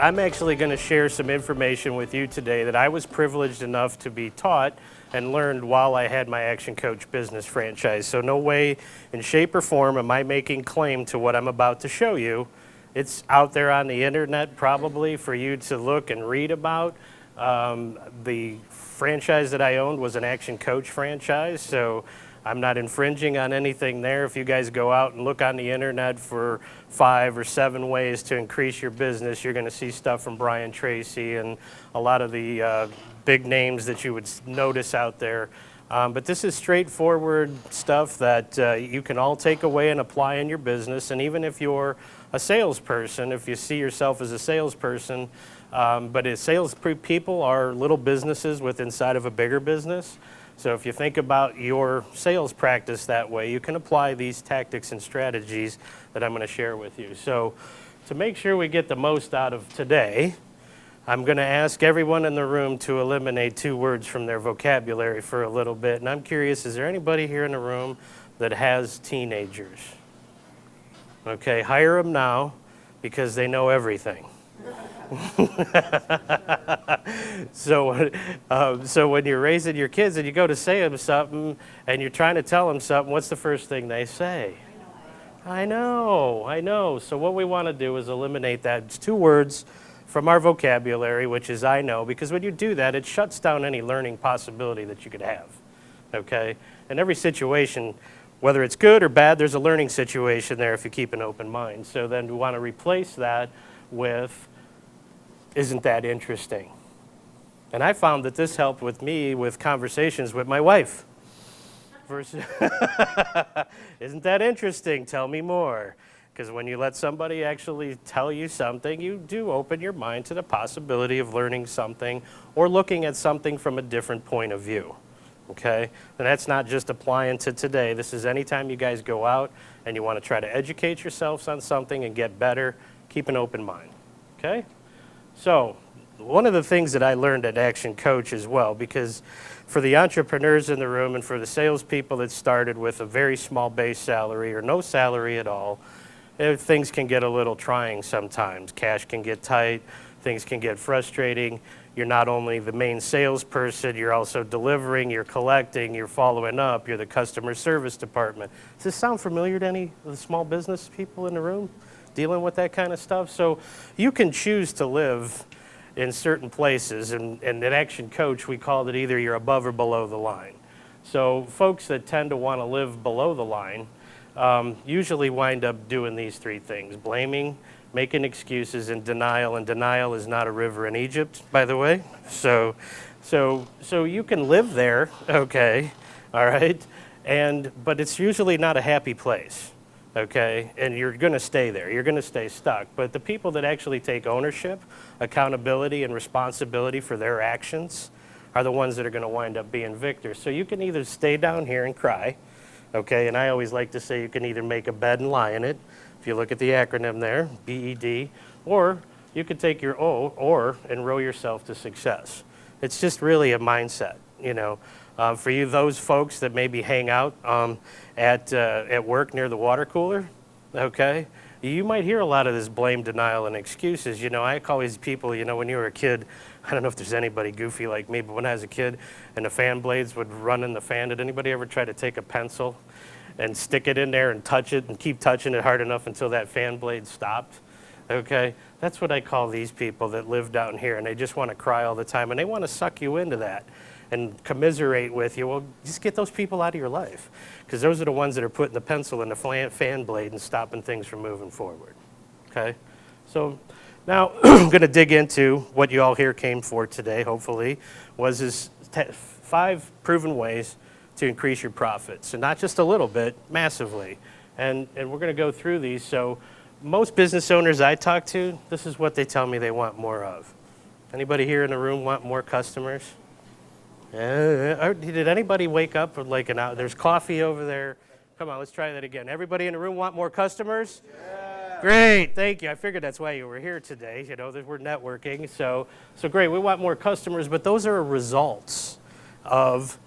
I'm actually going to share some information with you today that I was privileged enough to be taught and learned while I had my Action Coach business franchise. So no way in shape or form am I making claim to what I'm about to show you. It's out there on the internet probably for you to look and read about. The franchise that I owned was an Action Coach franchise, so I'm not infringing on anything there. If you guys go out and look on the internet for 5 or 7 ways to increase your business, you're going to see stuff from Brian Tracy and a lot of the big names that you would notice out there. But this is straightforward stuff that you can all take away and apply in your business. And even if you're a salesperson, if you see yourself as a salesperson, but sales people are little businesses with inside of a bigger business. So if you think about your sales practice that way, you can apply these tactics and strategies that I'm going to share with you. So to make sure we get the most out of today, I'm going to ask everyone in the room to eliminate 2 words from their vocabulary for a little bit. And I'm curious, is there anybody here in the room that has teenagers? Okay, hire them now because they know everything. So when you're raising your kids and you go to say them something and you're trying to tell them something, what's the first thing they say? I know. So what we want to do is eliminate that. It's 2 words from our vocabulary, which is I know, because when you do that, it shuts down any learning possibility that you could have, okay? In every situation, whether it's good or bad, there's a learning situation there if you keep an open mind. So then we want to replace that with, isn't that interesting? And I found that this helped with me with conversations with my wife. Versus, isn't that interesting? Tell me more. Because when you let somebody actually tell you something, you do open your mind to the possibility of learning something or looking at something from a different point of view. Okay? And that's not just applying to today. This is anytime you guys go out and you want to try to educate yourselves on something and get better, keep an open mind. Okay? So, one of the things that I learned at Action Coach as well, because for the entrepreneurs in the room and for the salespeople that started with a very small base salary or no salary at all, things can get a little trying sometimes. Cash can get tight, things can get frustrating. You're not only the main salesperson, you're also delivering, you're collecting, you're following up, you're the customer service department. Does this sound familiar to any of the small business people in the room dealing with that kind of stuff? So you can choose to live in certain places, and at Action Coach we called it either you're above or below the line. So folks that tend to want to live below the line usually wind up doing these 3 things: blaming, making excuses, and denial. And denial is not a river in Egypt, by the way. So you can live there, okay, all right, but it's usually not a happy place, okay, and you're going to stay there. You're going to stay stuck. But the people that actually take ownership, accountability, and responsibility for their actions are the ones that are going to wind up being victors. So you can either stay down here and cry, okay, and I always like to say you can either make a bed and lie in it, if you look at the acronym there, BED, or you could take your or and row yourself to success. It's just really a mindset, you know. For you, those folks that maybe hang out at work near the water cooler, okay, you might hear a lot of this blame, denial, and excuses. You know, I call these people, you know, when you were a kid, I don't know if there's anybody goofy like me, but when I was a kid and the fan blades would run in the fan, did anybody ever try to take a pencil and stick it in there and touch it and keep touching it hard enough until that fan blade stopped? Okay, that's what I call these people that live down here, and they just want to cry all the time, and they want to suck you into that and commiserate with you. Well, just get those people out of your life, because those are the ones that are putting the pencil in the fan blade and stopping things from moving forward. Okay, so now I'm going to dig into what you all here came for today, hopefully, was this 5 proven ways to increase your profits, and not just a little bit, massively. And we're going to go through these. So most business owners I talk to, this is what they tell me they want more of. Anybody here in the room want more customers? Did anybody wake up with like an hour? There's coffee over there. Come on, let's try that again. Everybody in the room want more customers? Yeah. Great, thank you. I figured that's why you were here today. You know, that we're networking. So great, we want more customers, but those are results of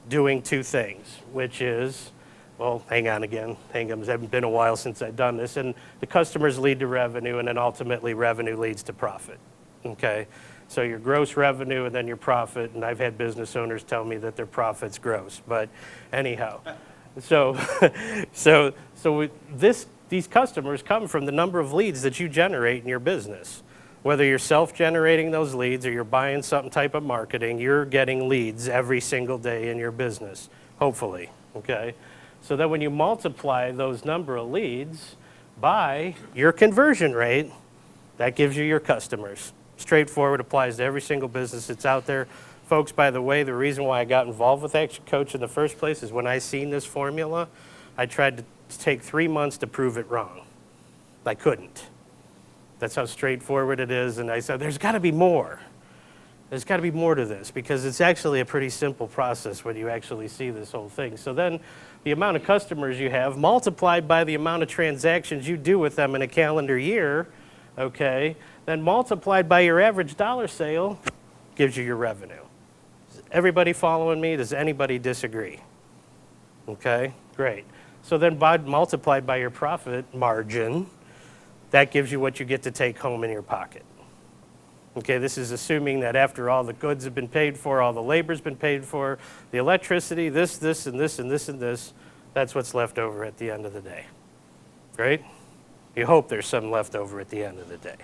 doing 2 things, which is well, hang on again. Hang on, it's been a while since I've done this. And the customers lead to revenue, and then ultimately revenue leads to profit, okay? So your gross revenue and then your profit, and I've had business owners tell me that their profit's gross, but anyhow. So, these customers come from the number of leads that you generate in your business. Whether you're self-generating those leads or you're buying some type of marketing, you're getting leads every single day in your business, hopefully, okay? So that when you multiply those number of leads by your conversion rate, that gives you your customers. Straightforward, applies to every single business that's out there. Folks, by the way, the reason why I got involved with Action Coach in the first place is when I seen this formula, I tried to take 3 months to prove it wrong. I couldn't. That's how straightforward it is, and I said, there's got to be more. There's got to be more to this, because it's actually a pretty simple process when you actually see this whole thing. So then the amount of customers you have multiplied by the amount of transactions you do with them in a calendar year, okay, then multiplied by your average dollar sale gives you your revenue. Is everybody following me? Does anybody disagree? Okay, great. So then multiplied by your profit margin, that gives you what you get to take home in your pocket. Okay, this is assuming that after all the goods have been paid for, all the labor's been paid for, the electricity, this, and this, and this, and this, that's what's left over at the end of the day. Right? You hope there's some left over at the end of the day.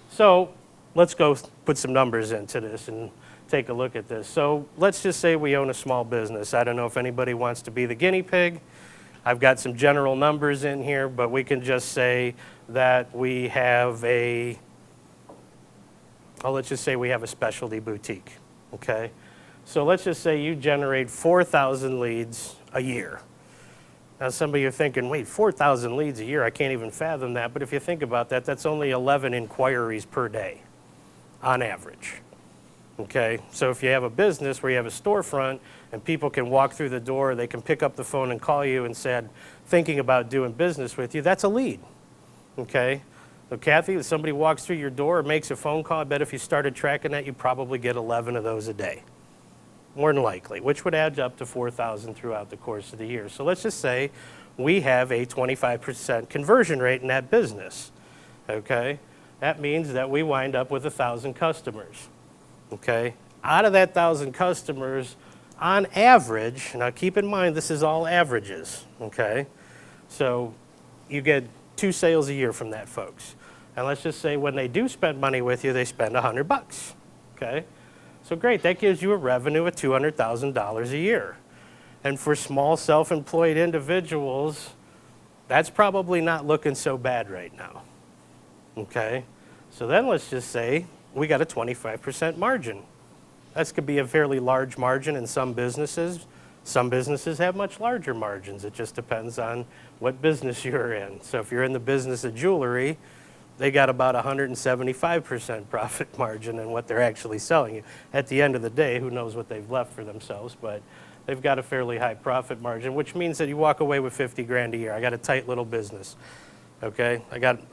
So let's go put some numbers into this and take a look at this. So let's just say we own a small business. I don't know if anybody wants to be the guinea pig. I've got some general numbers in here, but we can just say that we have let's just say we have a specialty boutique, okay? So let's just say you generate 4,000 leads a year. Now some of you are thinking, wait, 4,000 leads a year, I can't even fathom that. But if you think about that, that's only 11 inquiries per day on average, okay? So if you have a business where you have a storefront and people can walk through the door, they can pick up the phone and call you and say, thinking about doing business with you, that's a lead, okay? So Kathy, if somebody walks through your door or makes a phone call, I bet if you started tracking that, you'd probably get 11 of those a day, more than likely, which would add up to 4,000 throughout the course of the year. So let's just say we have a 25% conversion rate in that business, okay? That means that we wind up with 1,000 customers, okay? Out of that 1,000 customers, on average, now keep in mind this is all averages, okay? So you get 2 sales a year from that, folks. And let's just say when they do spend money with you, they spend $100, okay? So great, that gives you a revenue of $200,000 a year. And for small self-employed individuals, that's probably not looking so bad right now, okay? So then let's just say we got a 25% margin. That could be a fairly large margin in some businesses. Some businesses have much larger margins. It just depends on what business you're in. So if you're in the business of jewelry, they got about 175% profit margin in what they're actually selling you. At the end of the day, who knows what they've left for themselves, but they've got a fairly high profit margin, which means that you walk away with 50 grand a year. I got a tight little business, okay?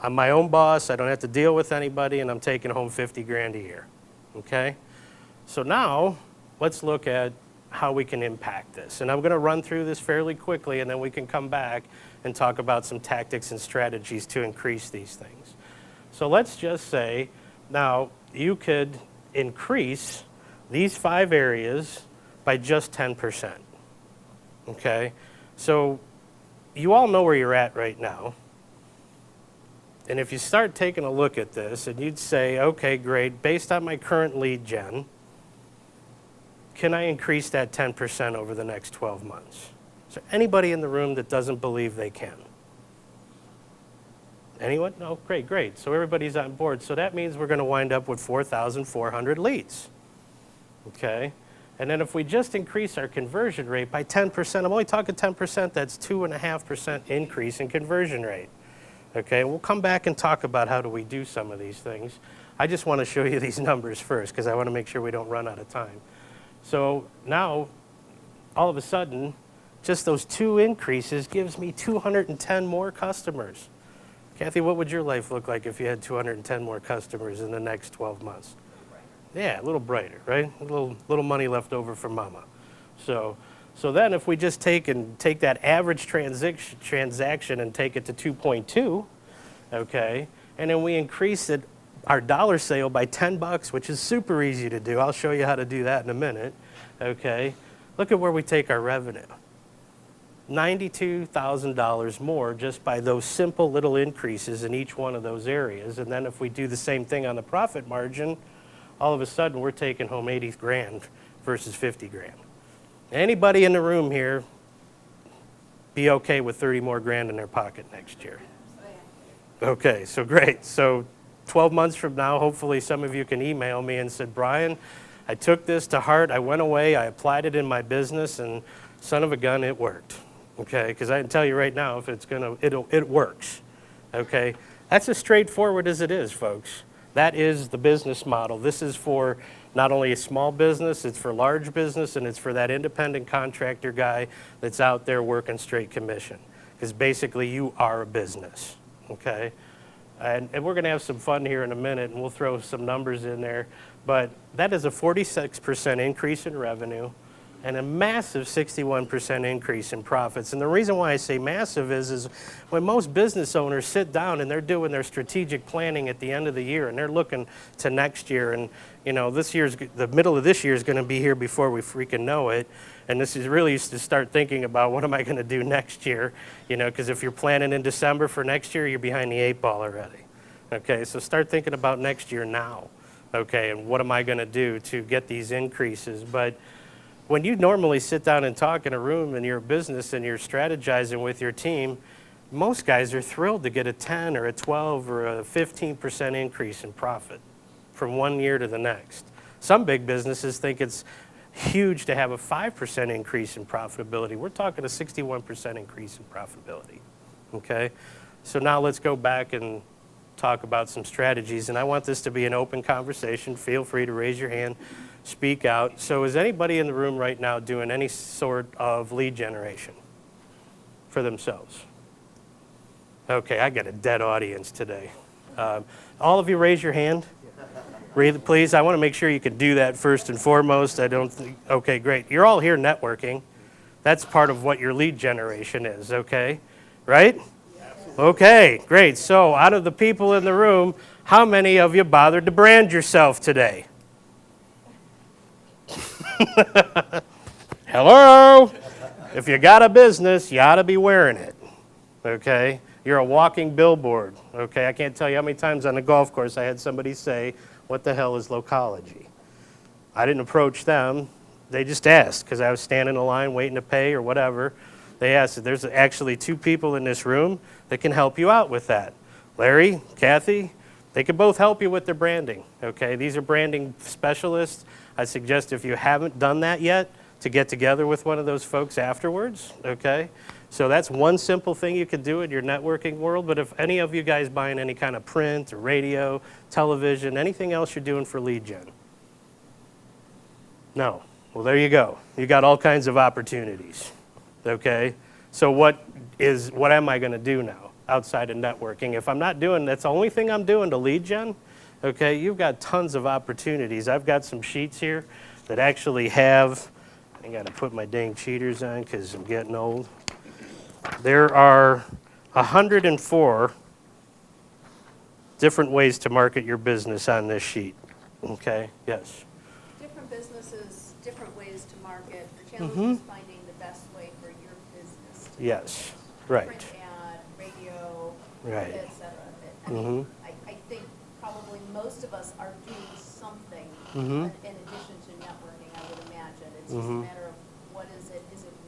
I'm my own boss, I don't have to deal with anybody, and I'm taking home 50 grand a year, okay? So now, let's look at how we can impact this. And I'm going to run through this fairly quickly, and then we can come back and talk about some tactics and strategies to increase these things. So let's just say now you could increase these 5 areas by just 10%, okay? So you all know where you're at right now. And if you start taking a look at this and you'd say, okay, great, based on my current lead gen, can I increase that 10% over the next 12 months? Is there anybody in the room that doesn't believe they can? Anyone? No, great. So everybody's on board. So that means we're going to wind up with 4,400 leads, okay? And then if we just increase our conversion rate by 10%, I'm only talking 10%, that's 2.5% increase in conversion rate, okay? We'll come back and talk about how do we do some of these things. I just want to show you these numbers first because I want to make sure we don't run out of time. So now, all of a sudden, just those 2 increases gives me 210 more customers. Kathy, what would your life look like if you had 210 more customers in the next 12 months? Yeah, a little brighter, right? A little money left over for mama. So So then if we just take that average transaction and take it to 2.2, okay, and then we increase our dollar sale by $10, which is super easy to do. I'll show you how to do that in a minute, okay. Look at where we take our revenue. $92,000 more just by those simple little increases in each one of those areas. And then if we do the same thing on the profit margin, all of a sudden we're taking home 80 grand versus 50 grand. Anybody in the room here be okay with 30 more grand in their pocket next year? Okay, so great. So 12 months from now, hopefully some of you can email me and said, Bryan, I took this to heart, I went away, I applied it in my business, and son of a gun, it worked. Okay, because I can tell you right now, if it works. Okay, that's as straightforward as it is, folks. That is the business model. This is for not only a small business, it's for large business, and it's for that independent contractor guy that's out there working straight commission. Because basically you are a business, okay? And we're gonna have some fun here in a minute, and we'll throw some numbers in there. But that is a 46% increase in revenue and a massive 61% increase in profits. And the reason why I say massive is when most business owners sit down and they're doing their strategic planning at the end of the year and they're looking to next year, and you know, the middle of this year is gonna be here before we freaking know it. And this is really to start thinking about what am I gonna do next year, you know, because if you're planning in December for next year, you're behind the 8 ball already. Okay, so start thinking about next year now, okay, and what am I gonna do to get these increases? But when you normally sit down and talk in a room and you're a business and you're strategizing with your team, most guys are thrilled to get a 10 or a 12 or a 15% increase in profit from one year to the next. Some big businesses think it's huge to have a 5% increase in profitability. We're talking a 61% increase in profitability, okay? So now let's go back and talk about some strategies, and I want this to be an open conversation. Feel free to raise your hand, speak out. So is anybody in the room right now doing any sort of lead generation for themselves? Okay, I got a dead audience today. All of you raise your hand. Please, I want to make sure you can do that first and foremost. Okay, great. You're all here networking. That's part of what your lead generation is, okay? Right? Okay, great. So out of the people in the room, how many of you bothered to brand yourself today? Hello? If you got a business, you ought to be wearing it, okay? You're a walking billboard, okay? I can't tell you how many times on the golf course I had somebody say, what the hell is locology? I didn't approach them. They just asked because I was standing in line waiting to pay or whatever. They asked, there's actually 2 people in this room that can help you out with that. Larry, Kathy, they can both help you with their branding, okay? These are branding specialists. I suggest if you haven't done that yet, to get together with one of those folks afterwards, okay? So that's one simple thing you could do in your networking world, but if any of you guys buying any kind of print or radio, television, anything else you're doing for lead gen? No. Well, there you go. You got all kinds of opportunities, okay? So what am I gonna do now outside of networking? If I'm not doing, that's the only thing I'm doing to lead gen, okay, you've got tons of opportunities. I've got some sheets here that actually have, I gotta put my dang cheaters on because I'm getting old. There are 104 different ways to market your business on this sheet, okay, yes? Different businesses, different ways to market. The challenge is finding the best way for your business to Yes, right. print ad, radio, Right. et cetera. I mean, I think probably most of us are doing something in addition to networking, I would imagine. It's just a matter of what is it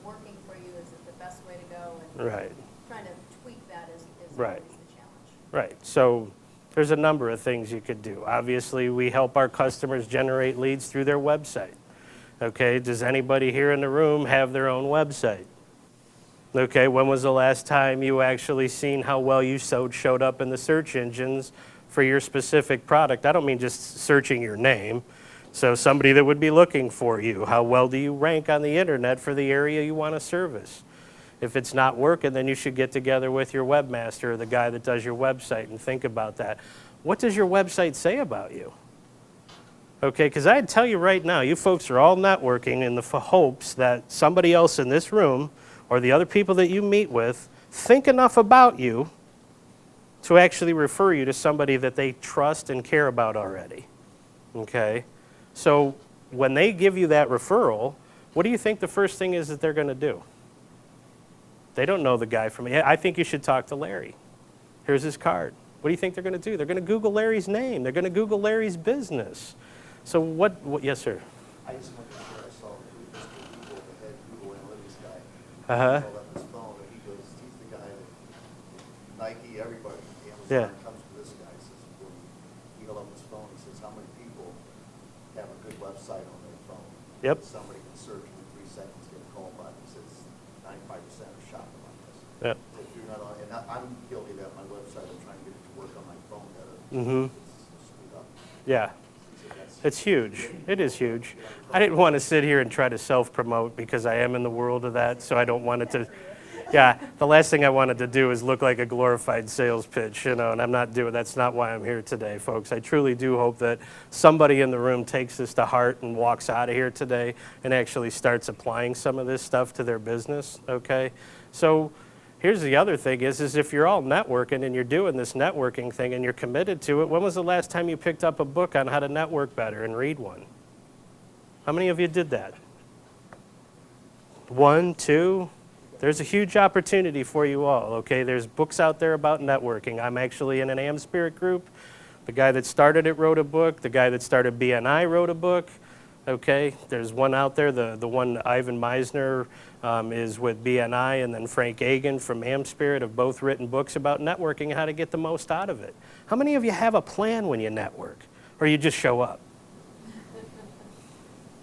working for you? Is it the best way to go? And Right. trying to tweak that is Right. always the challenge. Right, so there's a number of things you could do. Obviously, we help our customers generate leads through their website. Okay, does anybody here in the room have their own website? Okay, when was the last time you actually seen how well you showed up in the search engines for your specific product? I don't mean just searching your name. So somebody that would be looking for you, how well do you rank on the internet for the area you want to service? If it's not working, then you should get together with your webmaster or the guy that does your website and think about that. What does your website say about you? Okay, because I'd tell you right now, you folks are all networking in the hopes that somebody else in this room or the other people that you meet with think enough about you to actually refer you to somebody that they trust and care about already. Okay? So when they give you that referral, what do you think the first thing is that they're going to do? They don't know the guy from me. I think you should talk to Larry. Here's his card. What do you think they're going to do? They're going to Google Larry's name. They're going to Google Larry's business. So what yes, sir? I just want to make sure I saw Mr. Google, the head Google Analytics guy. Uh-huh. He called up his phone and he goes, he's the guy that Nike, everybody, Yeah. Amazon comes to this guy. He says, well, he held up his phone, he says, how many people have a good website on their phone? Yep. Somebody can search in 3 seconds, get a call back. He says, 95% are shopping like this. Yep. So if you're not on, and I'm guilty of that, my website, I'm trying to get it to work on my phone better. Mm-hmm. It's screwed up. Yeah. He said, that's It's huge. It is huge. I didn't want to sit here and try to self-promote because I am in the world of that, so I don't want it to. Yeah, the last thing I wanted to do is look like a glorified sales pitch, and I'm not doing. That's not why I'm here today, folks. I truly do hope that somebody in the room takes this to heart and walks out of here today and actually starts applying some of this stuff to their business. Okay, so. Here's the other thing is if you're all networking and you're doing this networking thing and you're committed to it, when was the last time you picked up a book on how to network better and read one? How many of you did that? 1, 2? There's a huge opportunity for you all, okay? There's books out there about networking. I'm actually in an AM Spirit group. The guy that started it wrote a book. The guy that started BNI wrote a book. Okay, there's one out there, the one Ivan Meisner is with BNI, and then Frank Agan from AM Spirit have both written books about networking and how to get the most out of it. How many of you have a plan when you network, or you just show up?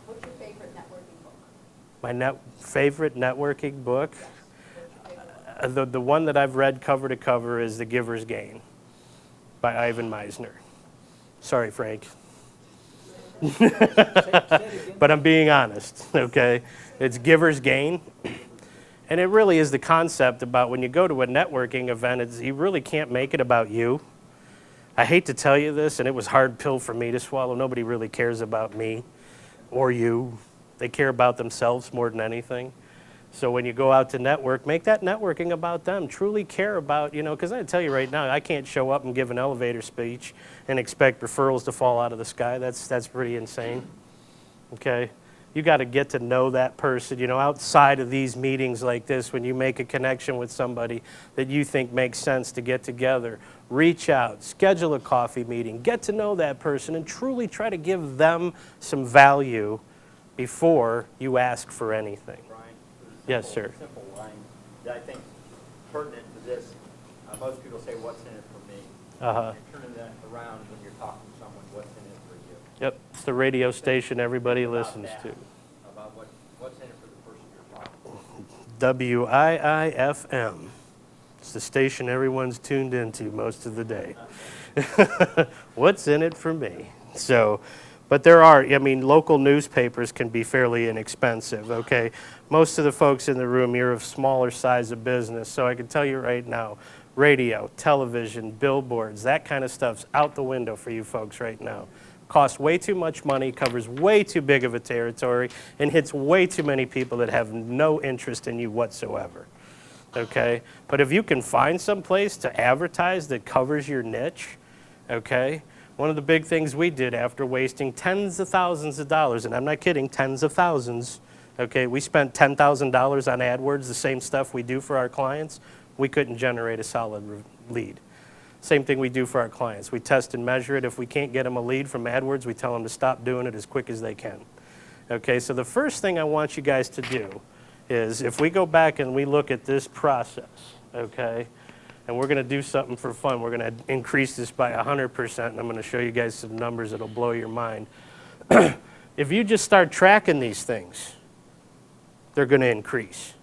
What's your favorite networking book? My favorite networking book, What's your favorite one? the one that I've read cover to cover is The Giver's Gain by Ivan Meisner. Sorry, Frank. But I'm being honest, okay? It's giver's gain. And it really is the concept about when you go to a networking event, you really can't make it about you. I hate to tell you this, and it was a hard pill for me to swallow. Nobody really cares about me or you. They care about themselves more than anything. So when you go out to network, make that networking about them. Truly care about, because I tell you right now, I can't show up and give an elevator speech and expect referrals to fall out of the sky. That's pretty insane. Okay? You got to get to know that person, outside of these meetings like this, when you make a connection with somebody that you think makes sense to get together, reach out, schedule a coffee meeting, get to know that person, and truly try to give them some value before you ask for anything. Bryan, Yes, sir. Simple line that I think is pertinent to this. Most people say, what's in it for me? Uh-huh. You're turning that around when you're talking to someone, what's in it for you? Yep, it's the radio station everybody About listens that, to. About what's in it for the person you're talking to. WIIFM. It's the station everyone's tuned into most of the day. What's in it for me? So, but there are, local newspapers can be fairly inexpensive, okay? Most of the folks in the room, you're of smaller size of business, so I can tell you right now, radio, television, billboards, that kind of stuff's out the window for you folks right now. Costs way too much money, covers way too big of a territory, and hits way too many people that have no interest in you whatsoever, okay? But if you can find some place to advertise that covers your niche, okay? One of the big things we did after wasting tens of thousands of dollars, and I'm not kidding, tens of thousands, okay? We spent $10,000 on AdWords, the same stuff we do for our clients. We couldn't generate a solid lead. Same thing we do for our clients. We test and measure it. If we can't get them a lead from AdWords, we tell them to stop doing it as quick as they can. Okay, so the first thing I want you guys to do is if we go back and we look at this process, okay, and we're going to do something for fun. We're going to increase this by 100%, and I'm going to show you guys some numbers that'll blow your mind. If you just start tracking these things, they're going to increase.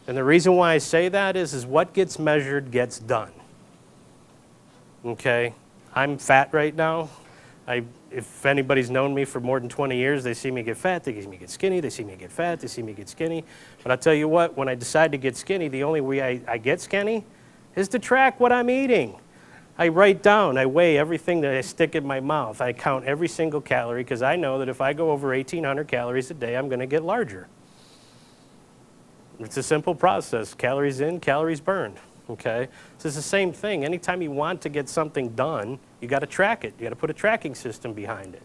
And the reason why I say that is what gets measured gets done. Okay? I'm fat right now. If anybody's known me for more than 20 years, they see me get fat, they see me get skinny, they see me get fat, they see me get skinny. But I'll tell you what, when I decide to get skinny, the only way I get skinny is to track what I'm eating. I write down, I weigh everything that I stick in my mouth. I count every single calorie because I know that if I go over 1,800 calories a day, I'm going to get larger. It's a simple process. Calories in, calories burned. Okay? So it's the same thing. Anytime you want to get something done, you got to track it. You got to put a tracking system behind it.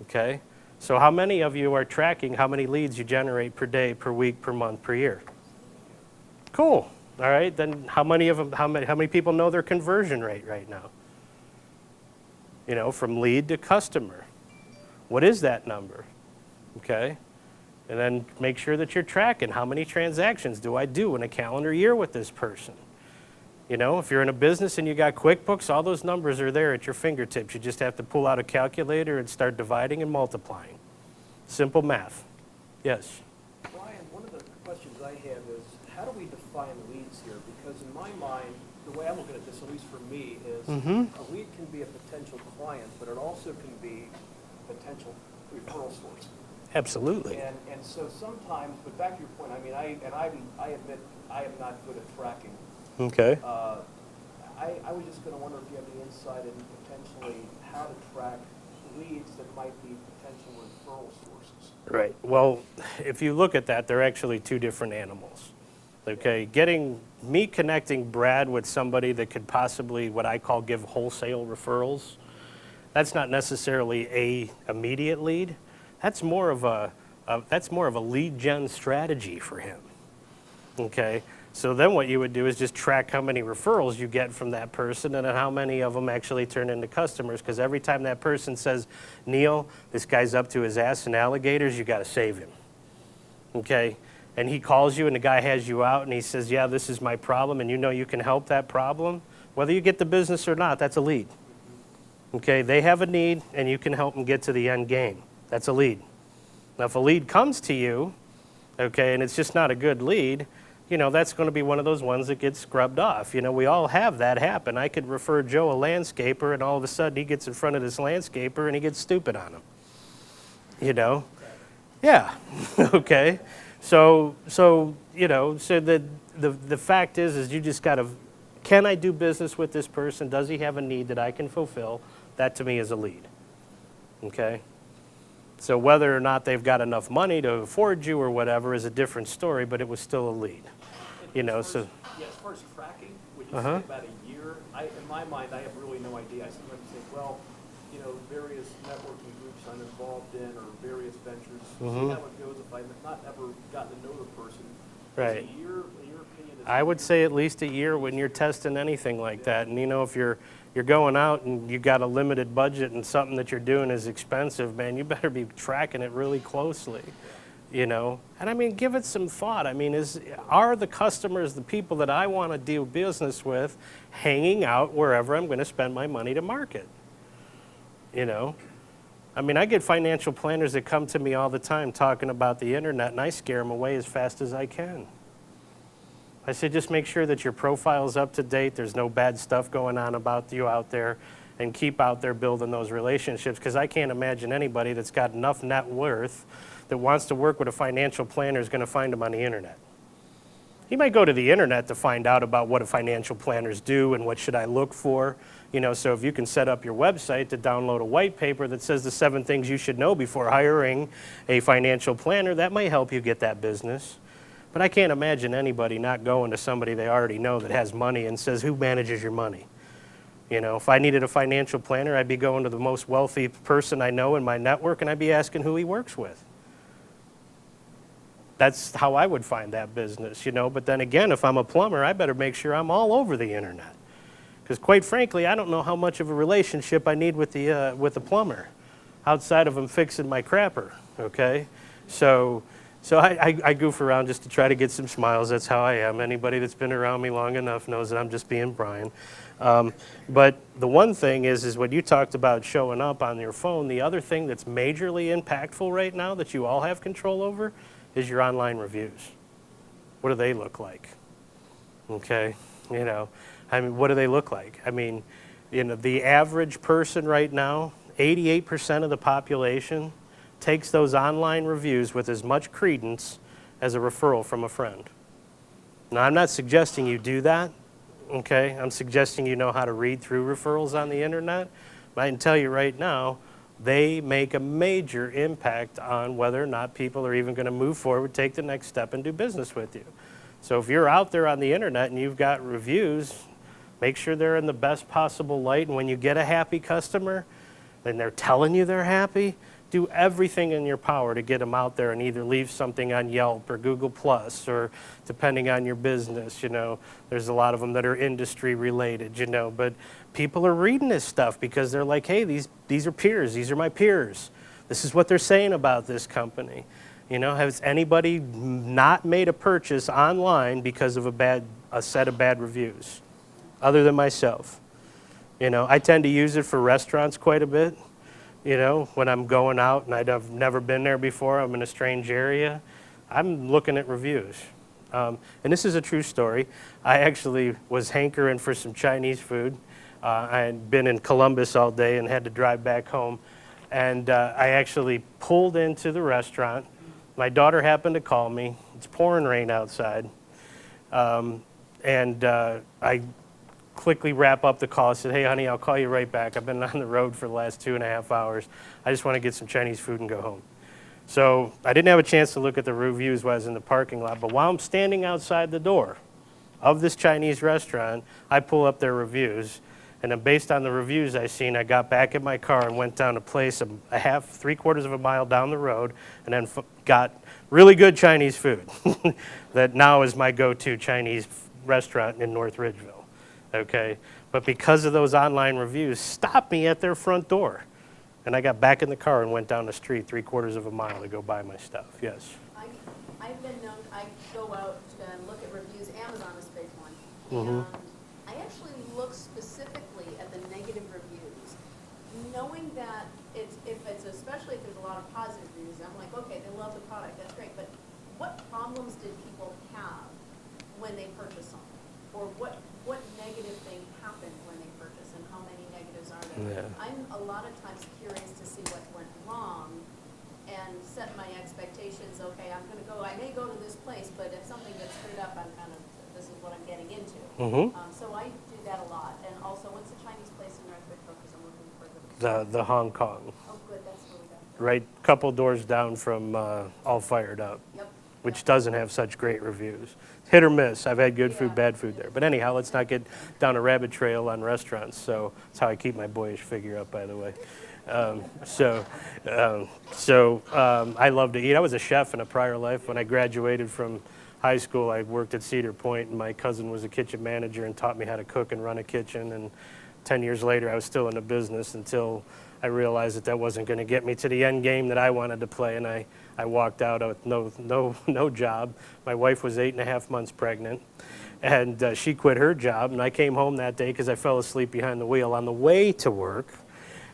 Okay? So how many of you are tracking how many leads you generate per day, per week, per month, per year? Cool. All right, then how many of them, how many people know their conversion rate right now? You know, from lead to customer. What is that number? Okay? And then make sure that you're tracking how many transactions do I do in a calendar year with this person. You know, if you're in a business and you got QuickBooks, all those numbers are there at your fingertips. You just have to pull out a calculator and start dividing and multiplying. Simple math. Yes? Bryan, one of the questions I have is, how do we define leads here? Because in my mind, the way I'm looking at this, at least for me, is a lead can be a potential client, but it also can be a potential referral source. Absolutely. And so sometimes, but back to your point, I mean, I admit I am not good at tracking. Okay. I was just going to wonder if you have any insight into potentially how to track leads that might be potential referral sources. Right. Well, if you look at that, they're actually two different animals. Okay. Connecting Brad with somebody that could possibly, what I call, give wholesale referrals, that's not necessarily a immediate lead. That's more of a lead gen strategy for him. Okay. So then what you would do is just track how many referrals you get from that person and then how many of them actually turn into customers, because every time that person says, Neil, this guy's up to his ass in alligators, you got to save him. Okay? And he calls you and the guy has you out and he says, yeah, this is my problem, and you know you can help that problem. Whether you get the business or not, that's a lead. Okay? They have a need and you can help them get to the end game. That's a lead. Now, if a lead comes to you, okay, and it's just not a good lead, you know, that's going to be one of those ones that gets scrubbed off. You know, we all have that happen. I could refer Joe a landscaper, and all of a sudden he gets in front of this landscaper and he gets stupid on him. You know? Yeah. Okay. So you know, so the fact is you just got to, can I do business with this person? Does he have a need that I can fulfill? That to me is a lead. Okay? So whether or not they've got enough money to afford you or whatever is a different story, but it was still a lead. You know, so. Yeah, as far as tracking, would you say about a year? In my mind, I have really no idea. I sometimes think, well, you know, various networking groups I'm involved in or various ventures, see how it goes if I've not ever gotten to know the person. Right. Is a year, in your opinion? I would say at least a year when you're testing anything like that. And you know, if you're going out and you got a limited budget and something that you're doing is expensive, man, you better be tracking it really closely. You know, and I mean, give it some thought. I mean, are the customers, the people that I want to do business with, hanging out wherever I'm going to spend my money to market? You know, I mean, I get financial planners that come to me all the time talking about the internet, and I scare them away as fast as I can. I say, just make sure that your profile's up to date. There's no bad stuff going on about you out there, and keep out there building those relationships, because I can't imagine anybody that's got enough net worth that wants to work with a financial planner is going to find them on the internet. He might go to the internet to find out about what financial planners do and what should I look for. You know, so if you can set up your website to download a white paper that says the 7 things you should know before hiring a financial planner, that might help you get that business. But I can't imagine anybody not going to somebody they already know that has money and says, who manages your money? You know, if I needed a financial planner, I'd be going to the most wealthy person I know in my network, and I'd be asking who he works with. That's how I would find that business, you know. But then again, if I'm a plumber, I better make sure I'm all over the internet. Because quite frankly, I don't know how much of a relationship I need with the plumber outside of him fixing my crapper, okay? So I goof around just to try to get some smiles. That's how I am. Anybody that's been around me long enough knows that I'm just being Bryan. But the one thing is when you talked about showing up on your phone, the other thing that's majorly impactful right now that you all have control over is your online reviews. What do they look like? Okay, you know, I mean, what do they look like? I mean, you know, the average person right now, 88% of the population takes those online reviews with as much credence as a referral from a friend. Now, I'm not suggesting you do that, okay? I'm suggesting you know how to read through referrals on the internet. But I can tell you right now, they make a major impact on whether or not people are even going to move forward, take the next step, and do business with you. So if you're out there on the internet and you've got reviews, make sure they're in the best possible light. And when you get a happy customer and they're telling you they're happy, do everything in your power to get them out there and either leave something on Yelp or Google Plus, or depending on your business, you know, there's a lot of them that are industry related, you know, but people are reading this stuff because they're like, hey, these are peers, these are my peers. This is what they're saying about this company. You know, has anybody not made a purchase online because of a set of bad reviews, other than myself? You know, I tend to use it for restaurants quite a bit. You know, when I'm going out and I've never been there before, I'm in a strange area, I'm looking at reviews. And this is a true story. I actually was hankering for some Chinese food. I had been in Columbus all day and had to drive back home. And I actually pulled into the restaurant. My daughter happened to call me. It's pouring rain outside. I quickly wrap up the call. I said, hey, honey, I'll call you right back. I've been on the road for the last 2.5 hours. I just want to get some Chinese food and go home. So I didn't have a chance to look at the reviews while I was in the parking lot, but while I'm standing outside the door of this Chinese restaurant, I pull up their reviews, and then based on the reviews I seen, I got back in my car and went down to a place three-quarters of a mile down the road, and then got really good Chinese food that now is my go-to Chinese restaurant in North Ridgeville. Okay, but because of those online reviews, stopped me at their front door. And I got back in the car and went down the street three-quarters of a mile to go buy my stuff. Yes? I've been known, I go out and look at reviews, Amazon is a big one. Mhm. And I actually look specifically at the negative reviews, knowing that especially if there's a lot of positive reviews, I'm like, okay, they love the product, that's great, but what problems did people have when they purchased something? Or what negative thing happened when they purchased, and how many negatives are there? Yeah. I'm a lot of times curious to see what went wrong and set my expectations. Okay, I may go to this place, but if something gets screwed up, this is what I'm getting into. Mm-hmm. So I do that a lot. And also, what's the Chinese place in North Ridgeville? Because I'm looking for The Hong Kong. Oh, good, that's where we got. Right, couple doors down from All Fired Up, Yep. which doesn't have such great reviews. Hit or miss. I've had good food, Yeah. bad food there. But anyhow, let's not get down a rabbit trail on restaurants. So that's how I keep my boyish figure up, by the way. I love to eat. I was a chef in a prior life. When I graduated from high school, I worked at Cedar Point, and my cousin was a kitchen manager and taught me how to cook and run a kitchen. And 10 years later, I was still in the business until I realized that wasn't going to get me to the end game that I wanted to play, and I walked out with no job. My wife was 8.5 months pregnant, and she quit her job, and I came home that day because I fell asleep behind the wheel on the way to work,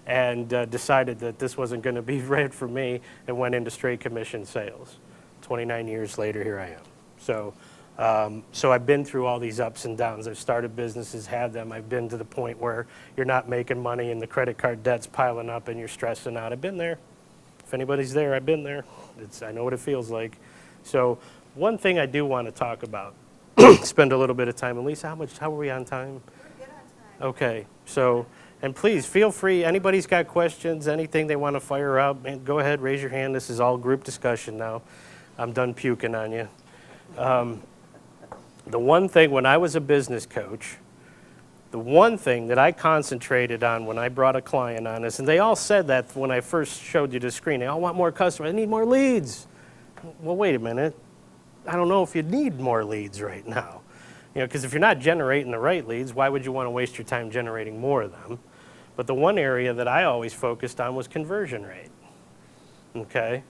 and decided that this wasn't going to be right for me, and went into straight commission sales. 29 years later, here I am. So I've been through all these ups and downs. I've started businesses, had them. I've been to the point where you're not making money and the credit card debt's piling up and you're stressing out. I've been there. If anybody's there, I've been there. I know what it feels like. So one thing I do want to talk about, spend a little bit of time. And Lisa, how are we on time? We're good on time. Okay. So, and please feel free, anybody's got questions, anything they want to fire out, go ahead, raise your hand. This is all group discussion now. I'm done puking on you. The one thing, when I was a business coach, the one thing that I concentrated on when I brought a client on is, and they all said that when I first showed you the screen, they all want more customers, they need more leads. Well, wait a minute. I don't know if you need more leads right now. You know, because if you're not generating the right leads, why would you want to waste your time generating more of them? But the one area that I always focused on was conversion rate. Okay?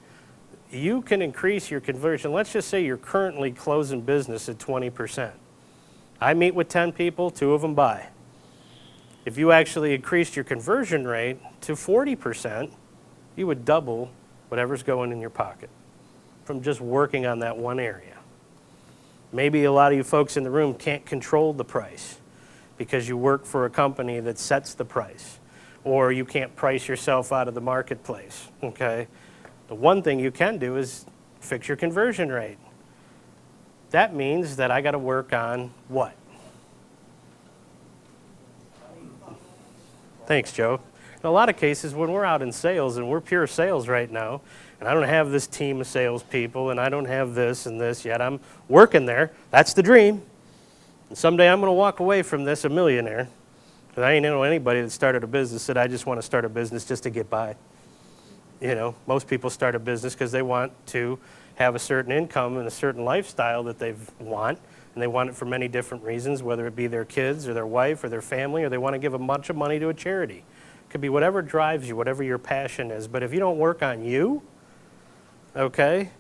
You can increase your conversion. Let's just say you're currently closing business at 20%. I meet with 10 people, 2 of them buy. If you actually increased your conversion rate to 40%, you would double whatever's going in your pocket from just working on that one area. Maybe a lot of you folks in the room can't control the price because you work for a company that sets the price, or you can't price yourself out of the marketplace, okay? The one thing you can do is fix your conversion rate. That means that I got to work on what? Thanks, Joe. In a lot of cases, when we're out in sales, and we're pure sales right now, and I don't have this team of salespeople, and I don't have this and this yet, I'm working there. That's the dream. And someday I'm going to walk away from this a millionaire. Because I ain't know anybody that started a business said, I just want to start a business just to get by. You know, most people start a business because they want to have a certain income and a certain lifestyle that they want, and they want it for many different reasons, whether it be their kids or their wife or their family, or they want to give a bunch of money to a charity. It could be whatever drives you, whatever your passion is. But if you don't work on you, okay,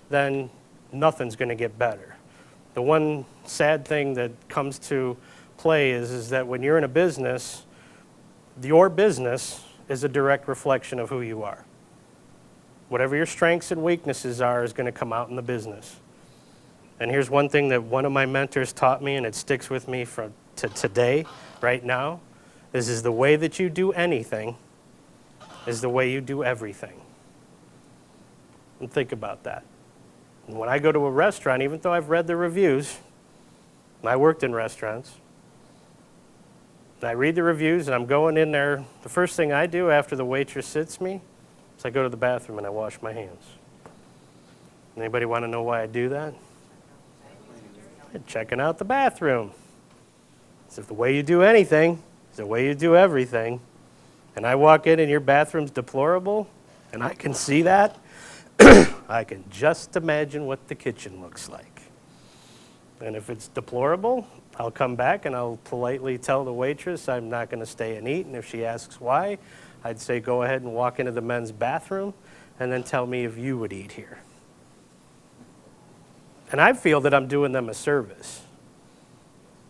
then nothing's going to get better. The one sad thing that comes to play is that when you're in a business, your business is a direct reflection of who you are. Whatever your strengths and weaknesses are is going to come out in the business. And here's one thing that one of my mentors taught me, and it sticks with me to today, right now, is the way that you do anything is the way you do everything. And think about that. And when I go to a restaurant, even though I've read the reviews, and I worked in restaurants, and I read the reviews and I'm going in there, the first thing I do after the waitress sits me is I go to the bathroom and I wash my hands. Anybody want to know why I do that? I'm checking out the bathroom. So if the way you do anything is the way you do everything, and I walk in and your bathroom's deplorable, and I can see that, I can just imagine what the kitchen looks like. And if it's deplorable, I'll come back and I'll politely tell the waitress I'm not going to stay and eat. And if she asks why, I'd say go ahead and walk into the men's bathroom and then tell me if you would eat here. And I feel that I'm doing them a service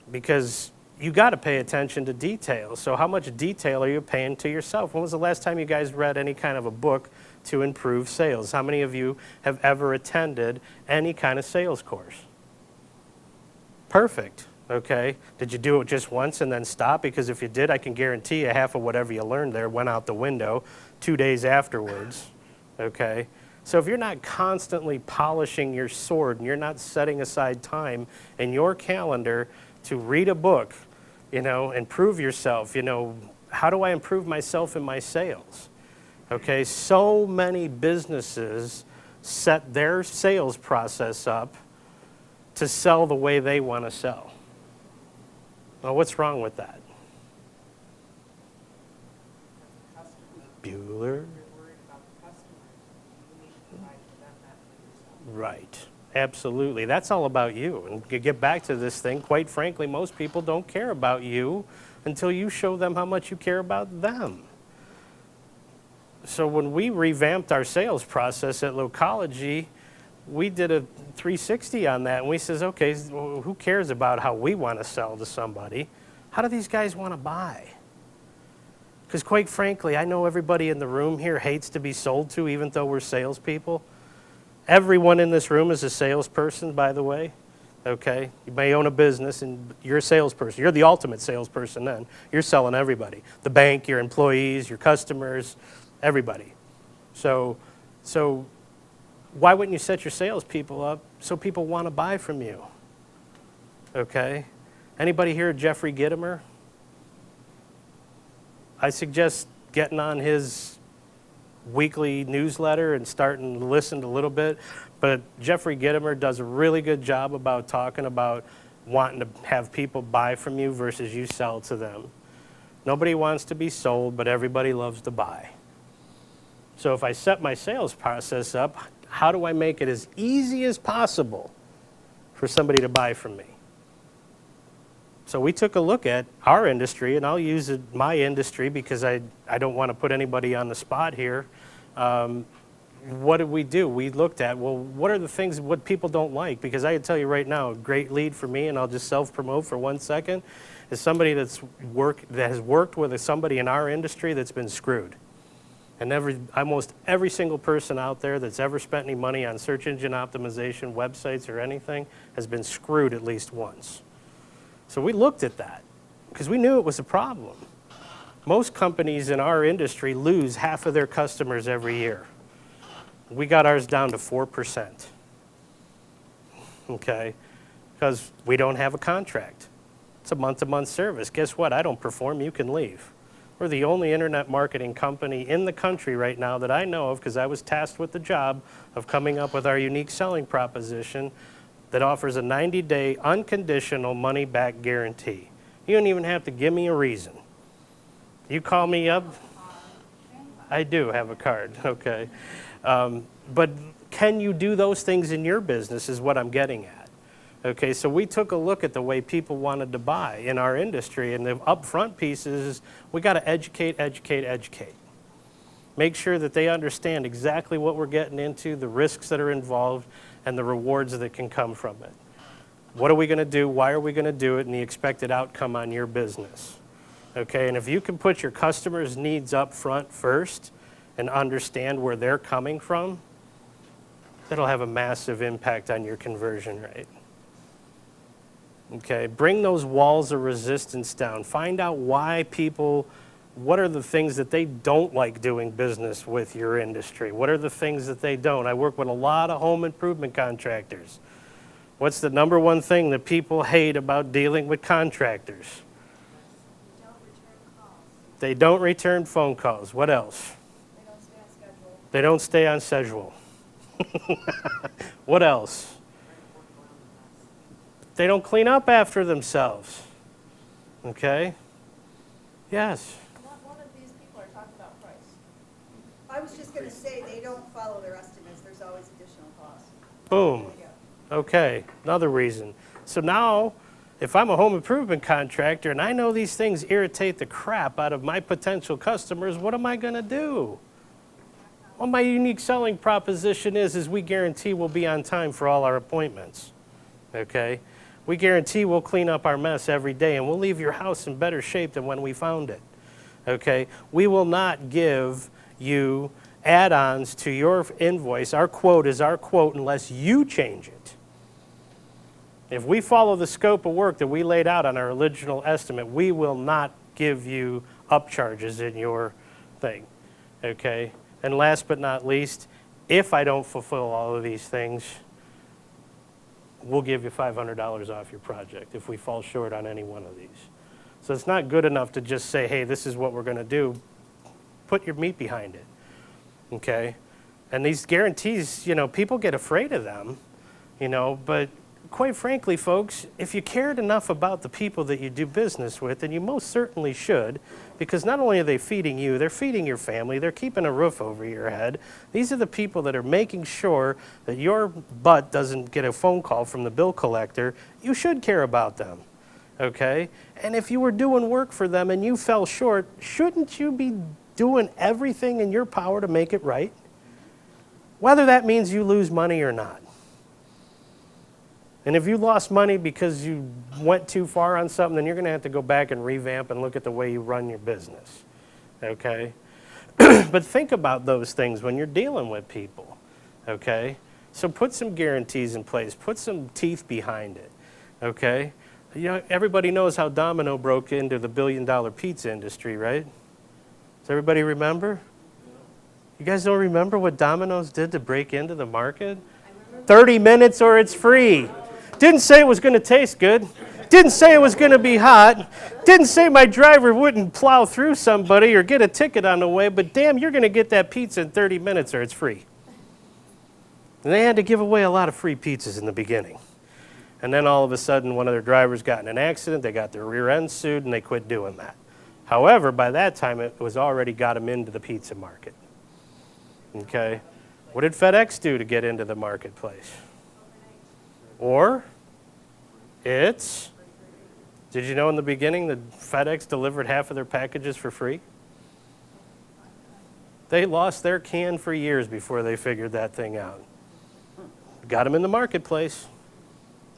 because you got to pay attention to detail. So how much detail are you paying to yourself? When was the last time you guys read any kind of a book to improve sales? How many of you have ever attended any kind of sales course? Perfect. Okay, did you do it just once and then stop? Because if you did, I can guarantee you half of whatever you learned there went out the window 2 days afterwards. Okay, so if you're not constantly polishing your sword and you're not setting aside time in your calendar to read a book, you know, improve yourself, you know, how do I improve myself in my sales? Okay, so many businesses set their sales process up to sell the way they want to sell. Well, what's wrong with that? Bueller? Right. Absolutely. That's all about you. And to get back to this thing, quite frankly, most people don't care about you until you show them how much you care about them. So when we revamped our sales process at Locology, we did a 360 on that, and we says, okay, well, who cares about how we want to sell to somebody? How do these guys want to buy? Because quite frankly, I know everybody in the room here hates to be sold to, even though we're salespeople. Everyone in this room is a salesperson, by the way. Okay, you may own a business and you're a salesperson. You're the ultimate salesperson then. You're selling everybody. The bank, your employees, your customers, everybody. So why wouldn't you set your salespeople up so people want to buy from you? Okay? Anybody here Jeffrey Gitomer? I suggest getting on his weekly newsletter and starting to listen a little bit. But Jeffrey Gitomer does a really good job about talking about wanting to have people buy from you versus you sell to them. Nobody wants to be sold, but everybody loves to buy. So if I set my sales process up, how do I make it as easy as possible for somebody to buy from me? So we took a look at our industry, and I'll use my industry because I don't want to put anybody on the spot here. What did we do? We looked at, well, what are the things what people don't like? Because I can tell you right now, a great lead for me, and I'll just self-promote for 1 second, is somebody that has worked with somebody in our industry that's been screwed. And almost every single person out there that's ever spent any money on search engine optimization, websites, or anything has been screwed at least once. So we looked at that because we knew it was a problem. Most companies in our industry lose half of their customers every year. We got ours down to 4%, okay, because we don't have a contract. It's a month-to-month service. Guess what? I don't perform, you can leave. We're the only internet marketing company in the country right now that I know of, because I was tasked with the job of coming up with our unique selling proposition that offers a 90-day unconditional money-back guarantee. You don't even have to give me a reason. You call me up. I do have a card, okay. But can you do those things in your business is what I'm getting at. Okay, so we took a look at the way people wanted to buy in our industry, and the upfront pieces is we got to educate. Make sure that they understand exactly what we're getting into, the risks that are involved, and the rewards that can come from it. What are we going to do? Why are we going to do it? And the expected outcome on your business. Okay, and if you can put your customers' needs up front first and understand where they're coming from, that'll have a massive impact on your conversion rate. Okay, bring those walls of resistance down. Find out why people, what are the things that they don't like doing business with your industry? What are the things that they don't? I work with a lot of home improvement contractors. What's the number one thing that people hate about dealing with contractors? They don't return phone calls. What else? They don't stay on schedule. What else? They don't clean up after themselves. Okay? Yes. One of these people are talking about price. I was just going to say, they don't follow their estimates. There's always additional costs. Boom. There you Okay, another reason. So now, if I'm a home improvement contractor and I know these things irritate the crap out of my potential customers, what am I going to do? Well, my unique selling proposition is we guarantee we'll be on time for all our appointments. Okay? We guarantee we'll clean up our mess every day, and we'll leave your house in better shape than when we found it. Okay? We will not give you add-ons to your invoice. Our quote is our quote unless you change it. If we follow the scope of work that we laid out on our original estimate, we will not give you upcharges in your thing. Okay? And last but not least, if I don't fulfill all of these things, we'll give you $500 off your project if we fall short on any one of these. So it's not good enough to just say, hey, this is what we're going to do. Put your meat behind it, okay? And these guarantees, people get afraid of them, but quite frankly, folks, if you cared enough about the people that you do business with, and you most certainly should, because not only are they feeding you, they're feeding your family, they're keeping a roof over your head. These are the people that are making sure that your butt doesn't get a phone call from the bill collector. You should care about them, okay? And if you were doing work for them and you fell short, shouldn't you be doing everything in your power to make it right? Whether that means you lose money or not. And if you lost money because you went too far on something, then you're going to have to go back and revamp and look at the way you run your business, okay? But think about those things when you're dealing with people, okay? So put some guarantees in place. Put some teeth behind it, okay? Everybody knows how Domino broke into the billion-dollar pizza industry, right? Does everybody remember? You guys don't remember what Domino's did to break into the market? 30 minutes or it's free. Didn't say it was going to taste good. Didn't say it was going to be hot. Didn't say my driver wouldn't plow through somebody or get a ticket on the way, but damn, you're going to get that pizza in 30 minutes or it's free. And they had to give away a lot of free pizzas in the beginning. And then all of a sudden, one of their drivers got in an accident, they got their rear end sued, and they quit doing that. However, by that time, it was already got them into the pizza market. Okay? What did FedEx do to get into the marketplace? Or did you know in the beginning that FedEx delivered half of their packages for free? They lost their can for years before they figured that thing out. Got them in the marketplace,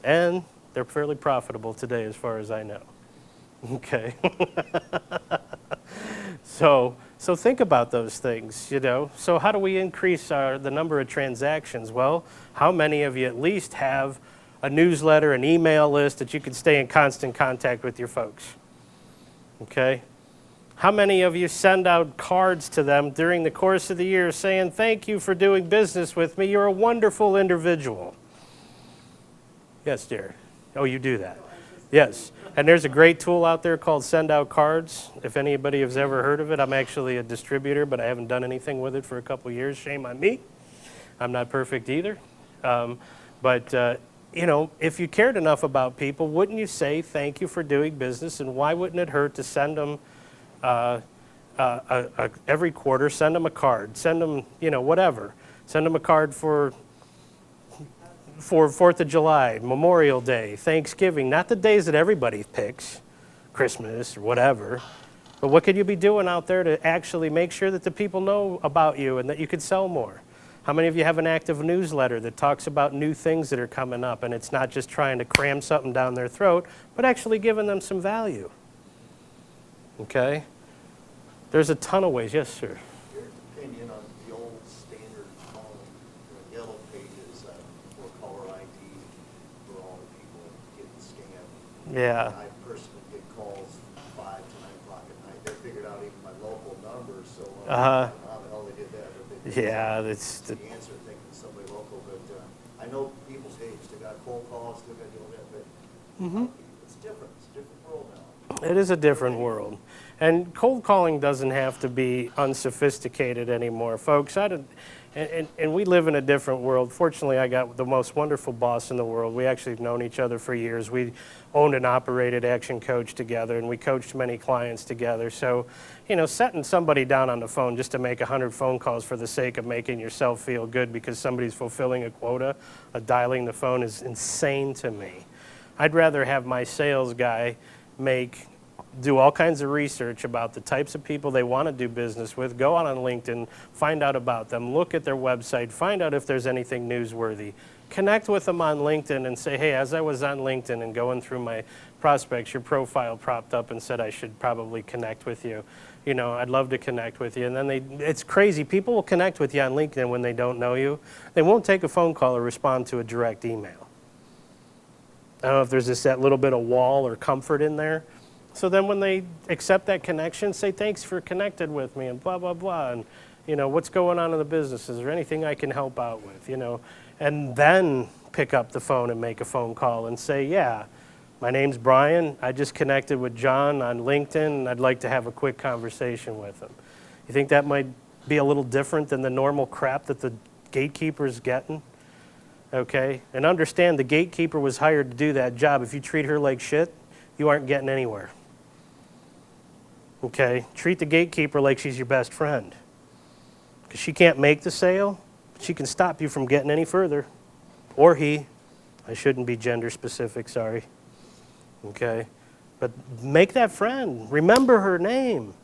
and they're fairly profitable today as far as I know. Okay. So think about those things, So how do we increase the number of transactions? Well, how many of you at least have a newsletter, an email list that you can stay in constant contact with your folks? Okay? How many of you send out cards to them during the course of the year saying, thank you for doing business with me, you're a wonderful individual? Yes, dear. Oh, you do that. Yes, and there's a great tool out there called Send Out Cards. If anybody has ever heard of it, I'm actually a distributor, but I haven't done anything with it for a couple years. Shame on me. I'm not perfect either. You know, if you cared enough about people, wouldn't you say thank you for doing business, and why wouldn't it hurt to send them every quarter, send them a card, send them, you know, whatever. Send them a card for 4th of July, Memorial Day, Thanksgiving, not the days that everybody picks, Christmas or whatever, but what could you be doing out there to actually make sure that the people know about you and that you could sell more? How many of you have an active newsletter that talks about new things that are coming up, and it's not just trying to cram something down their throat, but actually giving them some value? Okay? There's a ton of ways. Yes, sir. Your opinion on the old standard calling, yellow pages for caller ID for all the people getting scammed? Yeah. I personally get calls 5 to 9 o'clock at night. They figured out even my local number, so how the hell they did that? But they Yeah, that's the answer thinking somebody local, but I know people's age. They got cold calls, still got to deal with that, but it's different. It's a different world now. It is a different world. And cold calling doesn't have to be unsophisticated anymore, folks. And we live in a different world. Fortunately, I got the most wonderful boss in the world. We actually have known each other for years. We owned and operated Action Coach together, and we coached many clients together. So, you know, setting somebody down on the phone just to make 100 phone calls for the sake of making yourself feel good because somebody's fulfilling a quota of dialing the phone is insane to me. I'd rather have my sales guy do all kinds of research about the types of people they want to do business with, go out on LinkedIn, find out about them, look at their website, find out if there's anything newsworthy. Connect with them on LinkedIn and say, hey, as I was on LinkedIn and going through my prospects, your profile propped up and said I should probably connect with you. You know, I'd love to connect with you. And then it's crazy. People will connect with you on LinkedIn when they don't know you. They won't take a phone call or respond to a direct email. I don't know if there's just that little bit of wall or comfort in there. So then when they accept that connection, say, thanks for connecting with me and blah, blah, blah. And, you know, what's going on in the business? Is there anything I can help out with, you know? And then pick up the phone and make a phone call and say, yeah, my name's Bryan. I just connected with John on LinkedIn, and I'd like to have a quick conversation with him. You think that might be a little different than the normal crap that the gatekeeper's getting? Okay? And understand the gatekeeper was hired to do that job. If you treat her like shit, you aren't getting anywhere. Okay? Treat the gatekeeper like she's your best friend. Because she can't make the sale, but she can stop you from getting any further. Or he. I shouldn't be gender specific, sorry. Okay? But make that friend. Remember her name.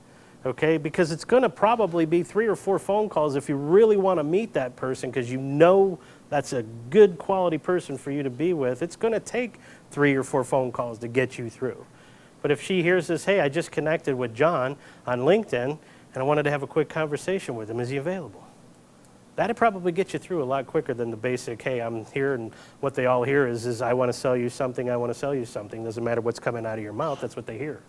Okay? Because it's going to probably be 3 or 4 phone calls if you really want to meet that person because you know that's a good quality person for you to be with. It's going to take 3 or 4 phone calls to get you through. But if she hears this, hey, I just connected with John on LinkedIn, and I wanted to have a quick conversation with him. Is he available? That'd probably get you through a lot quicker than the basic, hey, I'm here, and what they all hear is I want to sell you something, I want to sell you something. Doesn't matter what's coming out of your mouth, that's what they hear.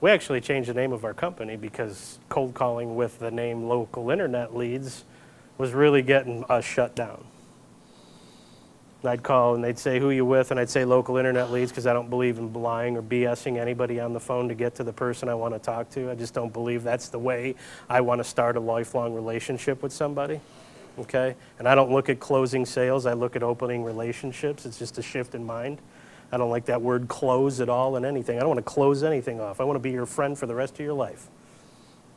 We actually changed the name of our company because cold calling with the name Local Internet Leads was really getting us shut down. I'd call and they'd say, who you with? And I'd say Local Internet Leads because I don't believe in lying or BSing anybody on the phone to get to the person I want to talk to. I just don't believe that's the way I want to start a lifelong relationship with somebody. Okay? And I don't look at closing sales. I look at opening relationships. It's just a shift in mind. I don't like that word close at all in anything. I don't want to close anything off. I want to be your friend for the rest of your life.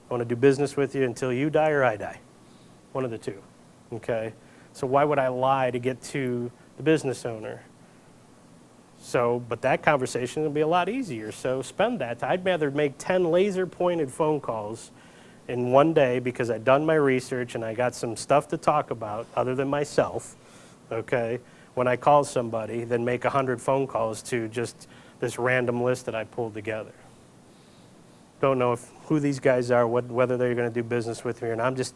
I want to do business with you until you die or I die. One of the two. Okay? So why would I lie to get to the business owner? But that conversation will be a lot easier. So spend that. I'd rather make 10 laser pointed phone calls in one day because I'd done my research and I got some stuff to talk about other than myself, okay, when I call somebody than make 100 phone calls to just this random list that I pulled together. Don't know who these guys are, whether they're going to do business with me or not.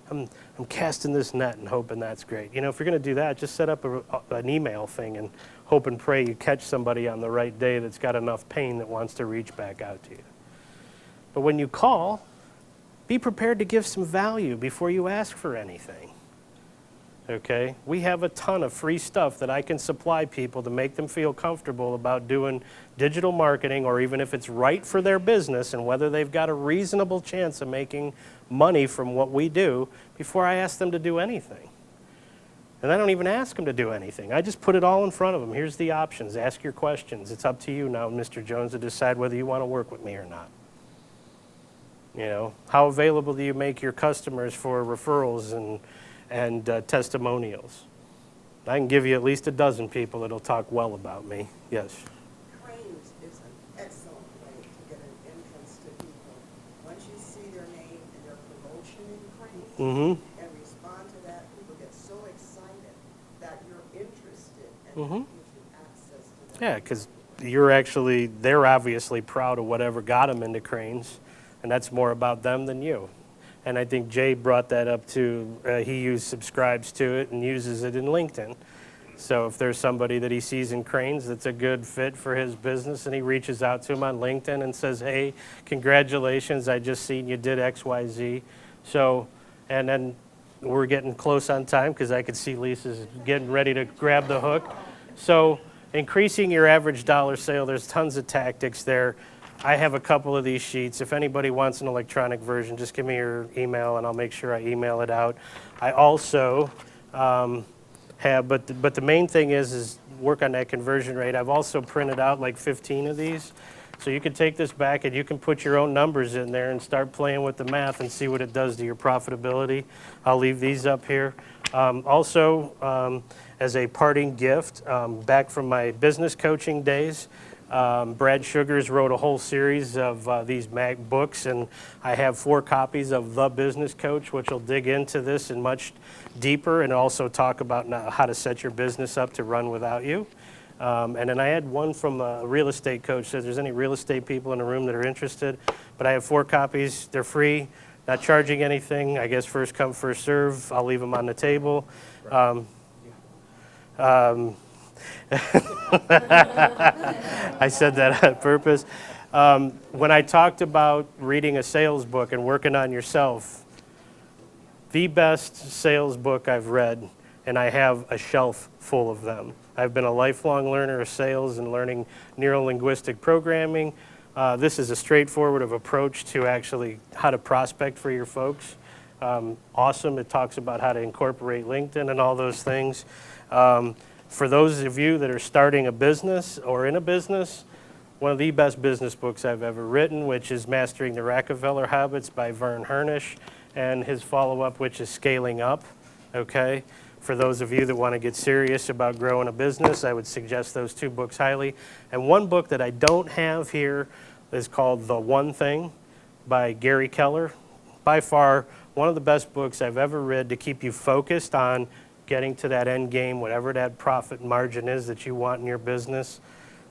I'm casting this net and hoping that's great. You know, if you're going to do that, just set up an email thing and hope and pray you catch somebody on the right day that's got enough pain that wants to reach back out to you. But when you call, be prepared to give some value before you ask for anything. Okay? We have a ton of free stuff that I can supply people to make them feel comfortable about doing digital marketing, or even if it's right for their business and whether they've got a reasonable chance of making money from what we do before I ask them to do anything. And I don't even ask them to do anything. I just put it all in front of them. Here's the options. Ask your questions. It's up to you now, Mr. Jones, to decide whether you want to work with me or not. You know, how available do you make your customers for referrals and testimonials? I can give you at least a dozen people that'll talk well about me. Yes. Cranes is an excellent way to get an entrance to people. Once you see their name and their promotion in Cranes, Mm-hmm. and respond to that, people get so excited that you're interested, and Mhm. that gives you access to that. Yeah, because they're obviously proud of whatever got them into cranes, and that's more about them than you. And I think Jay brought that up too. He subscribes to it and uses it in LinkedIn. So if there's somebody that he sees in cranes that's a good fit for his business, and he reaches out to him on LinkedIn and says, hey, congratulations, I just seen you did X, Y, Z. So, and then we're getting close on time because I could see Lisa's getting ready to grab the hook. So increasing your average dollar sale, there's tons of tactics there. I have a couple of these sheets. If anybody wants an electronic version, just give me your email and I'll make sure I email it out. I also have, but the main thing is work on that conversion rate. I've also printed out like 15 of these. So you can take this back and you can put your own numbers in there and start playing with the math and see what it does to your profitability. I'll leave these up here. Also, as a parting gift, back from my business coaching days, Brad Sugars wrote a whole series of these books, and I have 4 copies of The Business Coach, which will dig into this in much deeper and also talk about how to set your business up to run without you. And then I had one from a real estate coach, so if there's any real estate people in the room that are interested. But I have 4 copies. They're free, not charging anything. I guess first come, first serve. I'll leave them on the table. I said that on purpose. When I talked about reading a sales book and working on yourself, the best sales book I've read, and I have a shelf full of them. I've been a lifelong learner of sales and learning neuro-linguistic programming. This is a straightforward approach to actually how to prospect for your folks. Awesome. It talks about how to incorporate LinkedIn and all those things. For those of you that are starting a business or in a business, one of the best business books I've ever written, which is Mastering the Rockefeller Habits by Vern Harnish, and his follow-up, which is Scaling Up. Okay? For those of you that want to get serious about growing a business, I would suggest those 2 books highly. And one book that I don't have here is called The One Thing by Gary Keller. By far, one of the best books I've ever read to keep you focused on getting to that end game, whatever that profit margin is that you want in your business.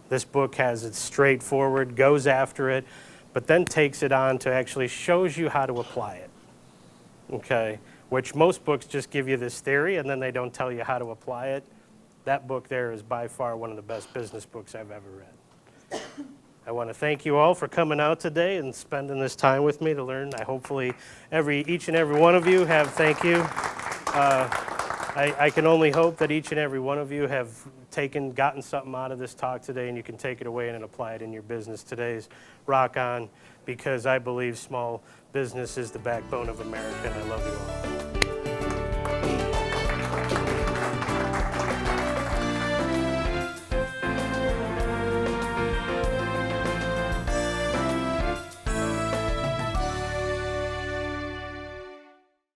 This book has it straightforward, goes after it, but then takes it on to actually shows you how to apply it. Okay? Which most books just give you this theory and then they don't tell you how to apply it. That book there is by far one of the best business books I've ever read. I want to thank you all for coming out today and spending this time with me to learn. I hopefully each and every one of you have, thank you. I can only hope that each and every one of you have gotten something out of this talk today, and you can take it away and apply it in your business. Today's Rock On, because I believe small business is the backbone of America, and I love you all.